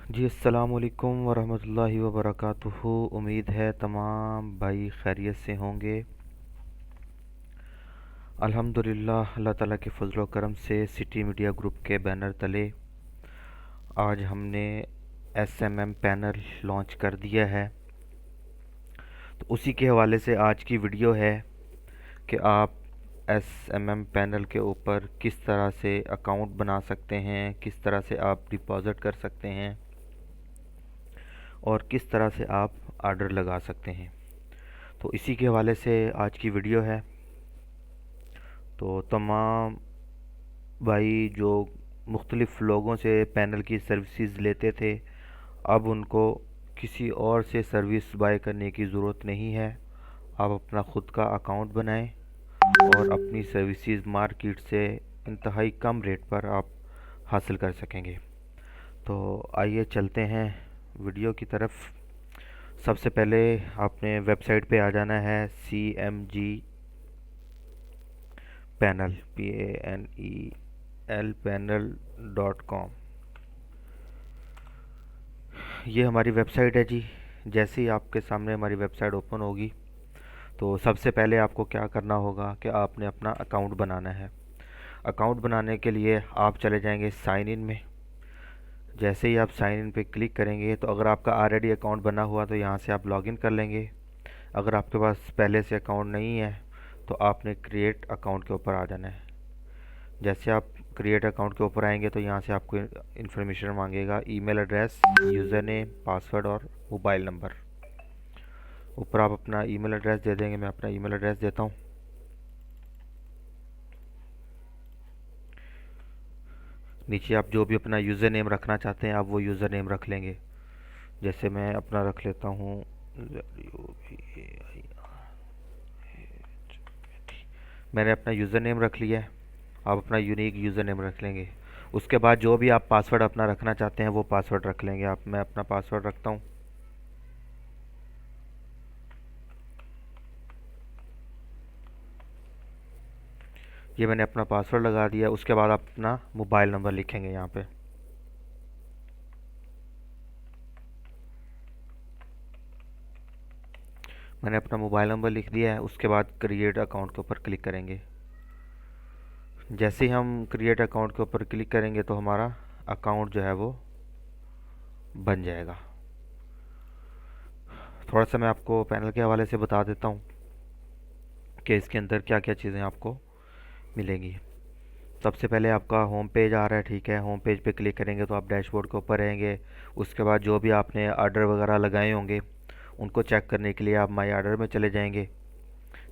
जी अस्सलाम वालेकुम वरहमतुल्लाहि वबरकातुहू। उम्मीद है तमाम भाई खैरियत से होंगे। अल्हम्दुलिल्लाह अल्लाह ताला के फजल व करम से सिटी मीडिया ग्रुप के बैनर तले आज हमने एसएमएम पैनल लॉन्च कर दिया है। तो उसी के हवाले से आज की वीडियो है कि आप एसएमएम पैनल के ऊपर किस तरह से अकाउंट बना सकते हैं, किस तरह से आप डिपॉज़िट कर सकते हैं और किस तरह से आप आर्डर लगा सकते हैं। तो इसी के हवाले से आज की वीडियो है। तो तमाम भाई जो मुख्तलिफ़ लोगों से पैनल की सर्विसेज लेते थे, अब उनको किसी और से सर्विस बाय करने की ज़रूरत नहीं है। आप अपना ख़ुद का अकाउंट बनाएं और अपनी सर्विसेज मार्केट से इंतहाई कम रेट पर आप हासिल कर सकेंगे। तो आइए चलते हैं वीडियो की तरफ। सबसे पहले आपने वेबसाइट पे आ जाना है CMG पैनल PANEL panel.com। ये हमारी वेबसाइट है जी। जैसे ही आपके सामने हमारी वेबसाइट ओपन होगी तो सबसे पहले आपको क्या करना होगा कि आपने अपना अकाउंट बनाना है। अकाउंट बनाने के लिए आप चले जाएंगे साइन इन में। जैसे ही आप साइन इन पे क्लिक करेंगे तो अगर आपका ऑलरेडी अकाउंट बना हुआ तो यहाँ से आप लॉगिन कर लेंगे। अगर आपके पास पहले से अकाउंट नहीं है तो आपने क्रिएट अकाउंट के ऊपर आ जाना है। जैसे आप क्रिएट अकाउंट के ऊपर आएंगे तो यहाँ से आपको इन्फॉर्मेशन मांगेगा, email address, user name, password और मोबाइल नंबर। ऊपर आप अपना ईमेल एड्रेस दे देंगे। मैं अपना ईमेल एड्रेस देता हूँ। नीचे आप जो भी अपना यूज़र नेम रखना चाहते हैं आप वो यूज़र नेम रख लेंगे। जैसे मैं अपना रख लेता हूँ मैंने अपना यूज़र नेम रख लिया है। आप अपना यूनिक यूज़र नेम रख लेंगे। उसके बाद जो भी आप पासवर्ड अपना रखना चाहते हैं वो पासवर्ड रख लेंगे आप। मैं अपना पासवर्ड रखता हूँ। ये मैंने अपना पासवर्ड लगा दिया। उसके बाद आप अपना मोबाइल नंबर लिखेंगे यहाँ पे। मैंने अपना मोबाइल नंबर लिख दिया है। उसके बाद क्रिएट अकाउंट के ऊपर क्लिक करेंगे। जैसे ही हम क्रिएट अकाउंट के ऊपर क्लिक करेंगे तो हमारा अकाउंट जो है वो बन जाएगा। थोड़ा सा मैं आपको पैनल के हवाले से बता देता हूँ कि इसके अंदर क्या क्या चीज़ें आपको मिलेंगी। सबसे पहले आपका होम पेज आ रहा है, ठीक है। होम पेज पे क्लिक करेंगे तो आप डैशबोर्ड के ऊपर रहेंगे। उसके बाद जो भी आपने आर्डर वगैरह लगाए होंगे उनको चेक करने के लिए आप माई आर्डर में चले जाएंगे।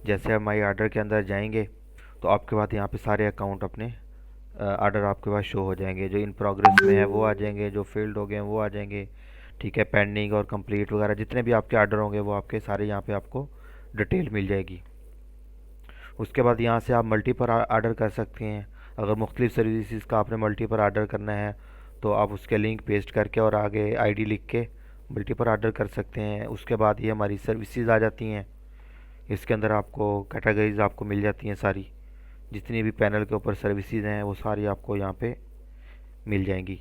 जैसे आप माई आर्डर के अंदर जाएंगे तो आपके बाद यहाँ पे सारे अकाउंट अपने आर्डर आपके पास शो हो जाएंगे। जो इन प्रोग्रेस में है वो आ जाएंगे, जो फेल्ड हो गए हैं वो आ जाएंगे, ठीक है। पेंडिंग और कंप्लीट वगैरह जितने भी आपके आर्डर होंगे वो आपके सारे यहाँ पे आपको डिटेल मिल जाएगी। उसके बाद यहाँ से आप मल्टी पर आर्डर कर सकते हैं। अगर मुख्तलिफ़ सर्विसेज का आपने मल्टी पर आर्डर करना है तो आप उसके लिंक पेस्ट करके और आगे आईडी लिख के मल्टी पर आर्डर कर सकते हैं। उसके बाद ये हमारी सर्विसेज आ जाती हैं। इसके अंदर आपको कैटेगरीज आपको मिल जाती हैं सारी। जितनी भी पैनल के ऊपर सर्विसेज हैं वो सारी आपको यहाँ पे मिल जाएंगी।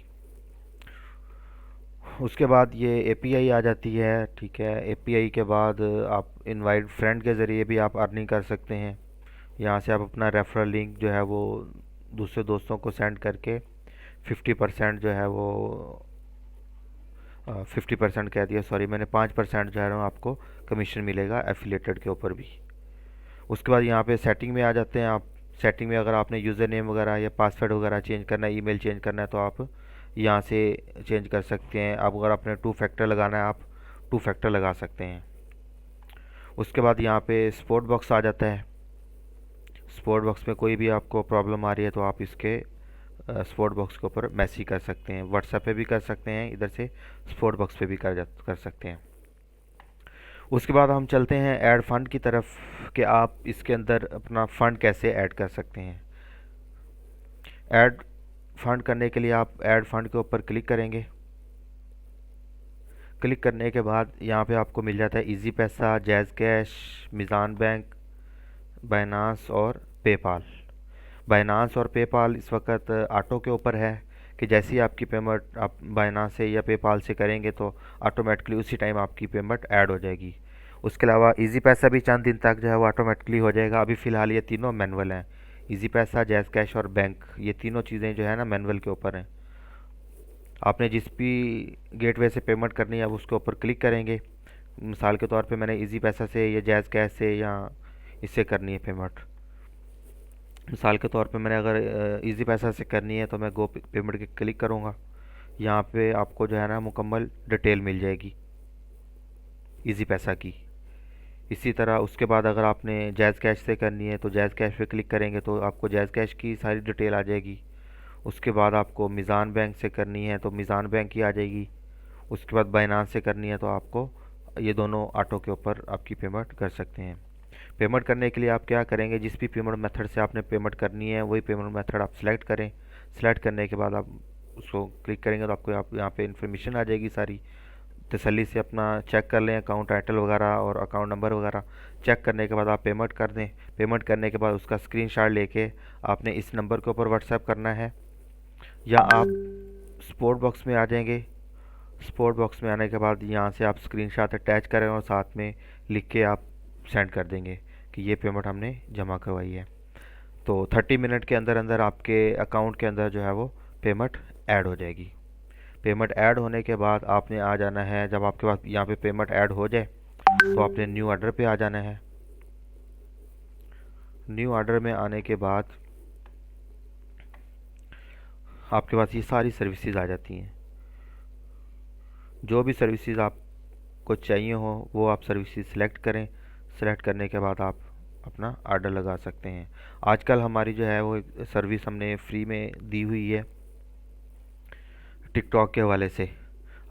उसके बाद ये एपीआई आ जाती है, ठीक है। एपीआई के बाद आप इनवाइट फ्रेंड के ज़रिए भी आप अर्निंग कर सकते हैं। यहाँ से आप अपना रेफरल लिंक जो है वो दूसरे दोस्तों को सेंड करके 50% जो है वो 50% कह दिया, सॉरी, मैंने 5% जो है ना आपको कमीशन मिलेगा एफिलेटेड के ऊपर भी। उसके बाद यहाँ पे सेटिंग में आ जाते हैं आप। सेटिंग में अगर आपने यूज़र नेम वगैरह या पासवर्ड वगैरह चेंज करना है, ईमेल चेंज करना है तो आप यहाँ से चेंज कर सकते हैं। अब अगर आपने 2 फैक्टर लगाना है आप 2 फैक्टर लगा सकते हैं। उसके बाद यहाँ पे स्पोर्ट बॉक्स आ जाता है। स्पोर्ट बॉक्स में कोई भी आपको प्रॉब्लम आ रही है तो आप इसके स्पोर्ट बॉक्स के ऊपर मैसेज कर सकते हैं। व्हाट्सएप पे भी कर सकते हैं, इधर से स्पोर्ट बॉक्स पे भी कर सकते हैं। उसके बाद हम चलते हैं ऐड फंड की तरफ कि आप इसके अंदर अपना फ़ंड कैसे ऐड कर सकते हैं। ऐड फंड करने के लिए आप ऐड फंड के ऊपर क्लिक करेंगे। क्लिक करने के बाद यहाँ पे आपको मिल जाता है इजी पैसा, जैज़ कैश, मीज़ान बैंक, बाइनांस और पेपाल। बाइनांस और पेपाल इस वक्त ऑटो के ऊपर है कि जैसे ही आपकी पेमेंट आप बाइनांस से या पेपाल से करेंगे तो ऑटोमेटिकली उसी टाइम आपकी पेमेंट ऐड हो जाएगी। उसके अलावा इजी पैसा भी चंद दिन तक जो है वो ऑटोमेटिकली हो जाएगा। अभी फ़िलहाल ये तीनों मैनुअल हैं, इजी पैसा, जैज़ कैश और बैंक, ये तीनों चीज़ें जो है ना मैनुअल के ऊपर हैं। आपने जिस भी गेटवे से पेमेंट करनी है आप उसके ऊपर क्लिक करेंगे। मिसाल के तौर पे मैंने इजी पैसा से या जैज़ कैश से या इससे करनी है पेमेंट। मिसाल के तौर पे मैंने अगर इजी पैसा से करनी है तो मैं गो पेमेंट के क्लिक करूँगा। यहाँ पे आपको जो है ना मुकम्मल डिटेल मिल जाएगी इजी पैसा की। इसी तरह उसके बाद अगर आपने जैज़ कैश से करनी है तो जैज़ कैश पे क्लिक करेंगे तो आपको जैज़ कैश की सारी डिटेल आ जाएगी। उसके बाद आपको मीज़ान बैंक से करनी है तो मीज़ान बैंक की आ जाएगी। उसके बाद बाइनांस से करनी है तो आपको ये दोनों ऑटो के ऊपर आपकी पेमेंट कर सकते हैं। पेमेंट करने के लिए आप क्या करेंगे, जिस भी पेमेंट मेथड से आपने पेमेंट करनी है वही पेमेंट मेथड आप सेलेक्ट करें। सेलेक्ट करने के बाद आप उसको क्लिक करेंगे तो आपको यहाँ पे इन्फॉर्मेशन आ जाएगी सारी। तसल्ली से अपना चेक कर लें अकाउंट टाइटल वगैरह और अकाउंट नंबर वगैरह। चेक करने के बाद आप पेमेंट कर दें। पेमेंट करने के बाद उसका स्क्रीनशॉट लेके आपने इस नंबर के ऊपर व्हाट्सएप करना है, या आप स्पोर्ट बॉक्स में आ जाएंगे। स्पोर्ट बॉक्स में आने के बाद यहाँ से आप स्क्रीनशॉट अटैच करें और साथ में लिख के आप सेंड कर देंगे कि ये पेमेंट हमने जमा करवाई है। तो 30 मिनट के अंदर अंदर आपके अकाउंट के अंदर जो है वो पेमेंट ऐड हो जाएगी। पेमेंट ऐड होने के बाद आपने आ जाना है, जब आपके पास यहाँ पे पेमेंट ऐड हो जाए तो आपने न्यू ऑर्डर पे आ जाना है। न्यू ऑर्डर में आने के बाद आपके पास ये सारी सर्विसेज आ जाती हैं। जो भी सर्विसेज आपको चाहिए हो वो आप सर्विसेज सिलेक्ट करें। सिलेक्ट करने के बाद आप अपना ऑर्डर लगा सकते हैं। आजकल हमारी जो है वो सर्विस हमने फ्री में दी हुई है टिकटॉक के हवाले से।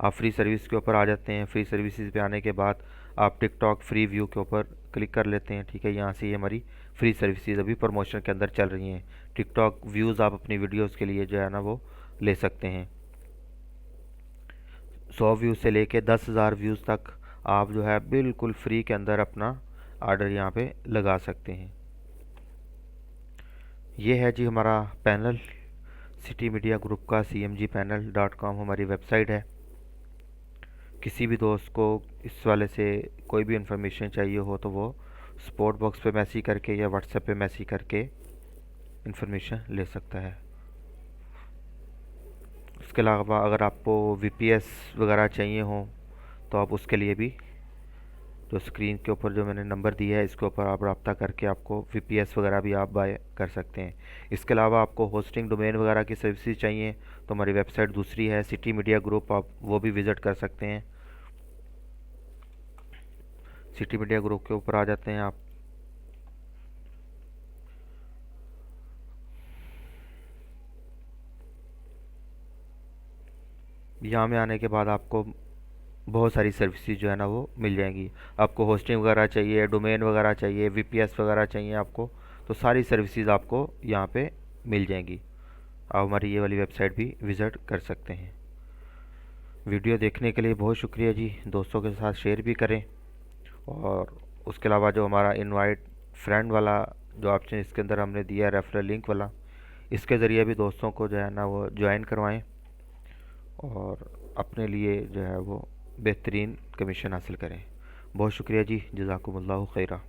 आप फ्री सर्विस के ऊपर आ जाते हैं। फ्री सर्विसेज पे आने के बाद आप टिकटॉक फ्री व्यू के ऊपर क्लिक कर लेते हैं। ठीक है, यहाँ से ये हमारी फ्री सर्विसेज अभी प्रमोशन के अंदर चल रही हैं। टिकटॉक व्यूज़ आप अपनी वीडियोस के लिए जो है ना वो ले सकते हैं। 100 व्यूज़ से लेके 10,000 व्यूज़ तक आप जो है बिल्कुल फ्री के अंदर अपना ऑर्डर यहाँ पे लगा सकते हैं। ये है जी हमारा पैनल, सिटी मीडिया ग्रुप का cmgpanel.com हमारी वेबसाइट है। किसी भी दोस्त को इस वाले से कोई भी इंफॉर्मेशन चाहिए हो तो वो स्पोर्ट बॉक्स पे मैसेज करके या व्हाट्सएप पे मैसेज करके इंफॉर्मेशन ले सकता है। इसके अलावा अगर आपको वीपीएस वगैरह चाहिए हो तो आप उसके लिए भी जो स्क्रीन के ऊपर जो मैंने नंबर दिया है इसके ऊपर आप रब्ता करके आपको वीपीएस वगैरह भी आप बाय कर सकते हैं। इसके अलावा आपको होस्टिंग डोमेन वगैरह की सर्विसेज चाहिए तो हमारी वेबसाइट दूसरी है सिटी मीडिया ग्रुप, आप वो भी विज़िट कर सकते हैं। सिटी मीडिया ग्रुप के ऊपर आ जाते हैं आप। यहाँ में आने के बाद आपको बहुत सारी सर्विसेज जो है ना वो मिल जाएंगी। आपको होस्टिंग वगैरह चाहिए, डोमेन वगैरह चाहिए, वीपीएस वगैरह चाहिए आपको, तो सारी सर्विसेज आपको यहाँ पे मिल जाएंगी। आप हमारी ये वाली वेबसाइट भी विज़िट कर सकते हैं। वीडियो देखने के लिए बहुत शुक्रिया जी। दोस्तों के साथ शेयर भी करें, और उसके अलावा जो हमारा इनवाइट फ्रेंड वाला जो ऑप्शन इसके अंदर हमने दिया है रेफरल लिंक वाला, इसके ज़रिए भी दोस्तों को जो है ना वो ज्वाइन करवाएं और अपने लिए जो है वो बेहतरीन कमीशन हासिल करें। बहुत शुक्रिया जी, जज़ाकुमुल्लाहु खैरा।